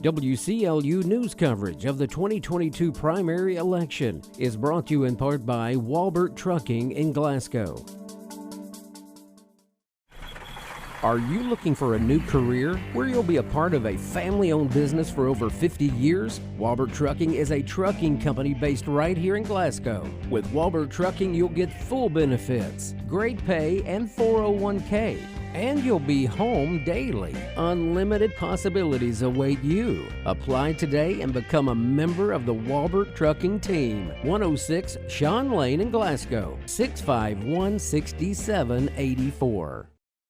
WCLU news coverage of the 2022 primary election is brought to you in part by Walbert Trucking in Glasgow. Are you looking for a new career where you'll be a part of a family-owned business for over 50 years? Walbert Trucking is a trucking company based right here in Glasgow. With Walbert Trucking, you'll get full benefits, great pay, and 401k. And you'll be home daily. Unlimited possibilities await you. Apply today and become a member of the Walbert Trucking team. 106 Sean Lane in Glasgow, 651-6784.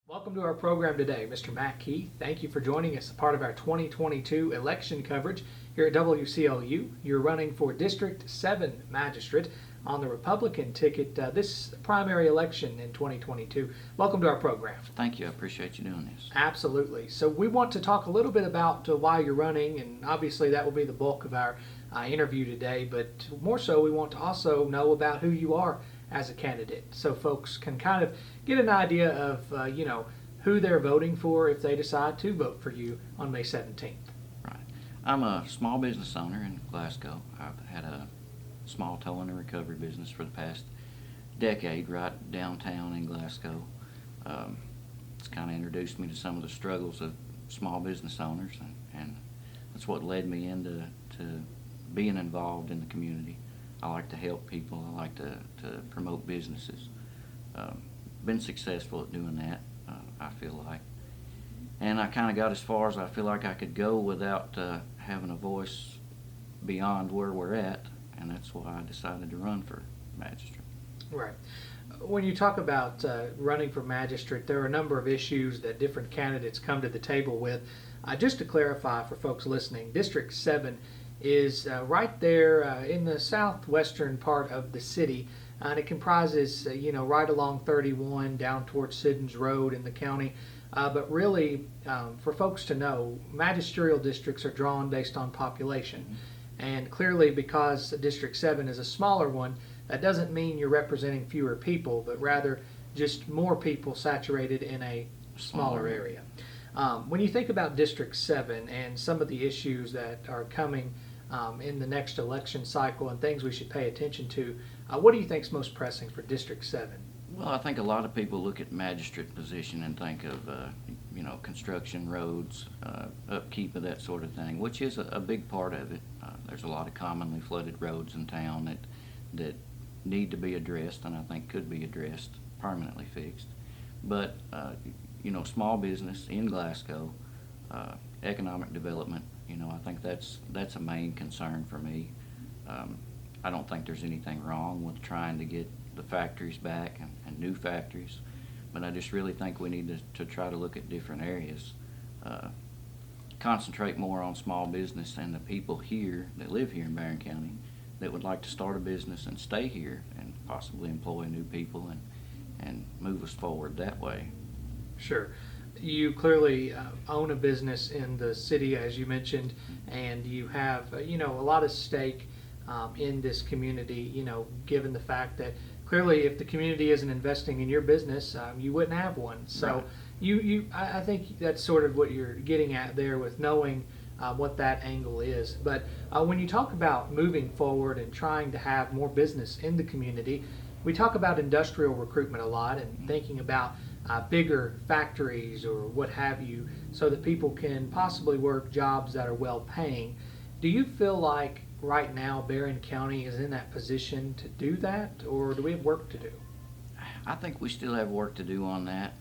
Welcome to our program today. Mr. Matt Keith, thank you for joining us, a part of our 2022 election coverage here at WCLU. You're running for District 7 Magistrate on the Republican ticket this primary election in 2022. Welcome to our program. Thank you. I appreciate you doing this. Absolutely. So we want to talk a little bit about why you're running, and obviously that will be the bulk of our interview today, but more so we want to also know about who you are as a candidate, so folks can kind of get an idea of who they're voting for if they decide to vote for you on May 17th. Right. I'm a small business owner in Glasgow. I've had a small towing and recovery business for the past decade right downtown in Glasgow. It's kind of introduced me to some of the struggles of small business owners, and that's what led me into being involved in the community. I like to help people. I like to promote businesses. Been successful at doing that, I feel like. And I kind of got as far as I feel like I could go without having a voice beyond where we're at, and that's why I decided to run for magistrate. Right. When you talk about running for magistrate, there are a number of issues that different candidates come to the table with. Just to clarify for folks listening, District 7 is right there in the southwestern part of the city, and it comprises right along 31 down towards Siddons Road in the county. But really, for folks to know, magisterial districts are drawn based on population, and clearly because District 7 is a smaller one, that doesn't mean you're representing fewer people, but rather just more people saturated in a smaller area. When you think about District 7 and some of the issues that are coming in the next election cycle and things we should pay attention to, what do you think is most pressing for District 7? Well, I think a lot of people look at magistrate position and think of construction, roads, upkeep of that sort of thing, which is a big part of it. There's a lot of commonly flooded roads in town that need to be addressed, and I think could be addressed, permanently fixed. But small business in Glasgow, economic development, I think that's a main concern for me. I don't think there's anything wrong with trying to get the factories back and new factories, but I just really think we need to try to look at different areas, concentrate more on small business and the people here that live here in Barren County that would like to start a business and stay here and possibly employ new people and move us forward that way. Sure. You clearly own a business in the city, as you mentioned, and you have a lot of stake in this community, given the fact that clearly if the community isn't investing in your business, you wouldn't have one. So right. I think that's sort of what you're getting at there with knowing what that angle is. But when you talk about moving forward and trying to have more business in the community, we talk about industrial recruitment a lot and thinking about bigger factories or what have you, so that people can possibly work jobs that are well paying. Do you feel like right now Barren County is in that position to do that, or do we have work to do? I think we still have work to do on that,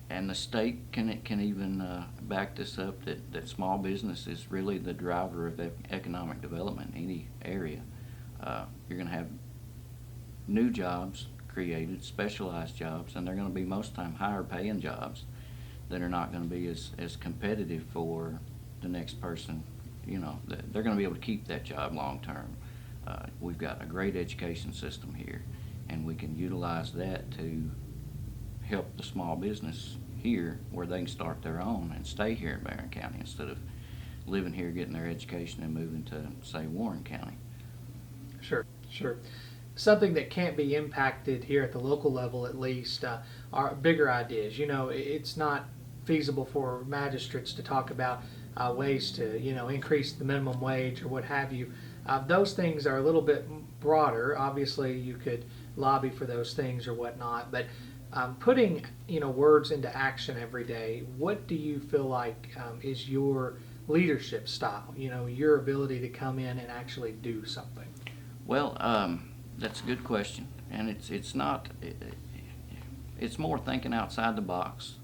and the state can even back this up, that small business is really the driver of economic development in any area. You're going to have new jobs created, specialized jobs, and they're going to be most of the time higher paying jobs that are not going to be as competitive for the next person. They're going to be able to keep that job long term. We've got a great education system here, and we can utilize that to help the small business here where they can start their own and stay here in Barren County instead of living here, getting their education and moving to, say, Warren County. Sure. Something that can't be impacted here at the local level, at least, are bigger ideas. It's not feasible for magistrates to talk about ways to, increase the minimum wage or what have you. Those things are a little bit broader. Obviously, you could lobby for those things or whatnot, but putting, words into action every day, what do you feel like is your leadership style? Your ability to come in and actually do something. Well, that's a good question, and it's not. It's more thinking outside the box,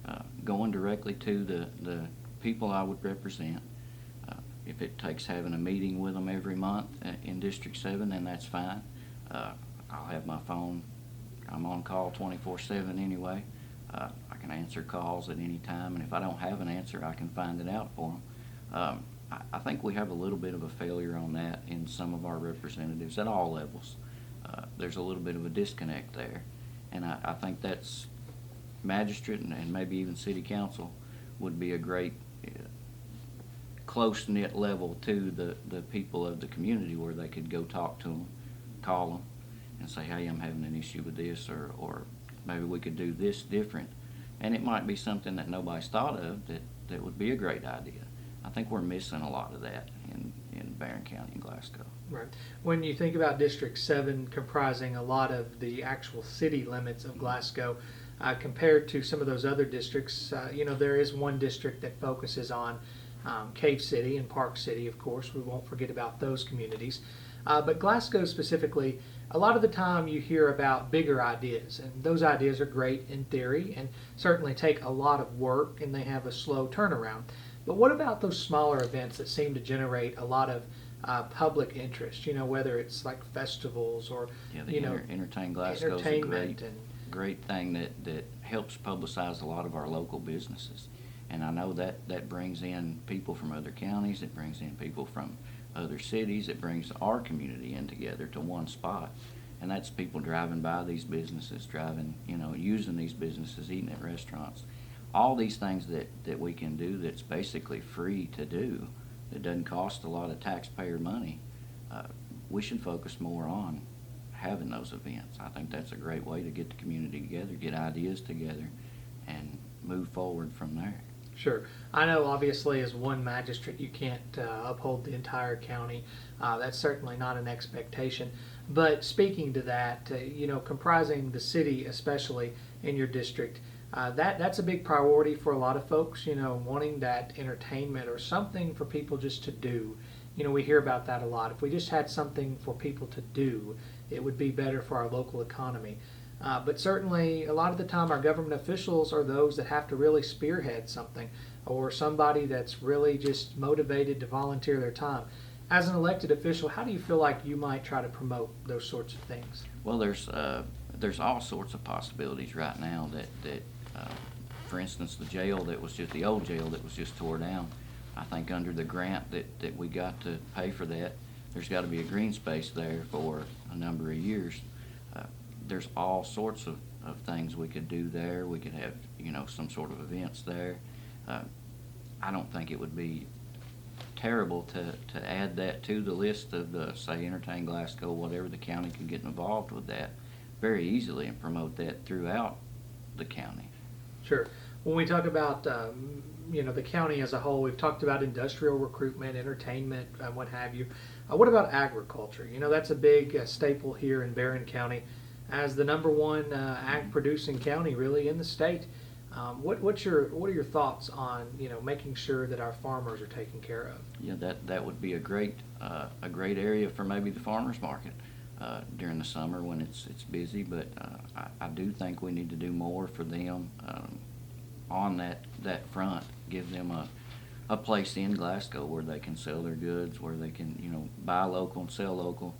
going directly to the people I would represent. If it takes having a meeting with them every month in District 7, then that's fine. I'll have my phone. I'm on call 24/7 anyway. I can answer calls at any time, and if I don't have an answer, I can find it out for them. I think we have a little bit of a failure on that in some of our representatives at all levels. There's a little bit of a disconnect there, and I think that's magistrate and maybe even city council would be a great close-knit level to the people of the community where they could go talk to them, call them, and say, hey, I'm having an issue with this, or maybe we could do this different. And it might be something that nobody's thought of that would be a great idea. I think we're missing a lot of that in Barren County and Glasgow. Right. When you think about District 7 comprising a lot of the actual city limits of Glasgow, compared to some of those other districts, there is one district that focuses on Cave City and Park City, of course. We won't forget about those communities. But Glasgow specifically, a lot of the time you hear about bigger ideas, and those ideas are great in theory and certainly take a lot of work, and they have a slow turnaround. But what about those smaller events that seem to generate a lot of public interest, whether it's like festivals or, Entertain Glasgow is a entertainment great thing that helps publicize a lot of our local businesses. And I know that brings in people from other counties, it brings in people from other cities, it brings our community in together to one spot. And that's people driving by these businesses, using these businesses, eating at restaurants. All these things that we can do that's basically free to do, that doesn't cost a lot of taxpayer money, we should focus more on having those events. I think that's a great way to get the community together, get ideas together, and move forward from there. Sure. I know obviously as one magistrate you can't uphold the entire county. That's certainly not an expectation. But speaking to that, comprising the city especially in your district, that's a big priority for a lot of folks, wanting that entertainment or something for people just to do. We hear about that a lot. If we just had something for people to do, it would be better for our local economy. But certainly, a lot of the time, our government officials are those that have to really spearhead something, or somebody that's really just motivated to volunteer their time. As an elected official, how do you feel like you might try to promote those sorts of things? Well, there's all sorts of possibilities right now that for instance, the old jail that was just tore down, I think under the grant that we got to pay for that, there's got to be a green space there for a number of years. There's all sorts of things we could do there. We could have, some sort of events there. I don't think it would be terrible to add that to the list of say, Entertain Glasgow, whatever. The county can get involved with that very easily and promote that throughout the county. Sure. When we talk about, the county as a whole, we've talked about industrial recruitment, entertainment, what have you. What about agriculture? That's a big staple here in Barren County as the number one ag-producing county really in the state. What are your thoughts on making sure that our farmers are taken care of? Yeah, that would be a great area for maybe the farmers market during the summer when it's busy. But I do think we need to do more for them on that front. Give them a place in Glasgow where they can sell their goods, where they can buy local and sell local,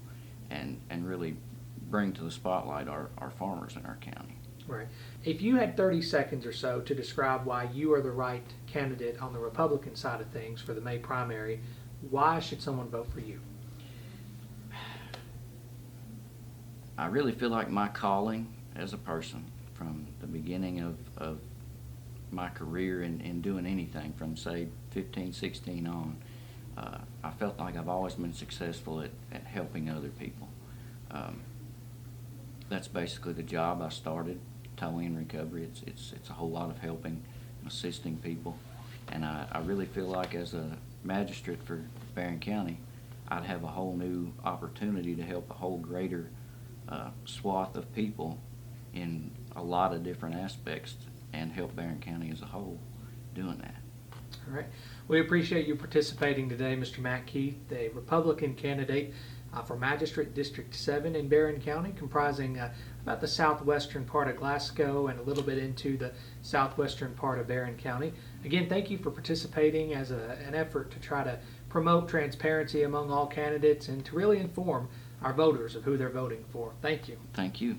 and really bring to the spotlight our farmers in our county. Right. If you had 30 seconds or so to describe why you are the right candidate on the Republican side of things for the May primary, why should someone vote for you? I really feel like my calling as a person from the beginning of my career in doing anything from, say, 15, 16 on, I felt like I've always been successful at helping other people. That's basically the job I started, towing and recovery. It's a whole lot of helping assisting people. And I really feel like as a magistrate for Barren County, I'd have a whole new opportunity to help a whole greater swath of people in a lot of different aspects and help Barren County as a whole doing that. All right. We appreciate you participating today, Mr. Matt Keith, a Republican candidate for Magistrate District 7 in Barren County, comprising about the southwestern part of Glasgow and a little bit into the southwestern part of Barren County. Again, thank you for participating as an effort to try to promote transparency among all candidates and to really inform our voters of who they're voting for. Thank you. Thank you.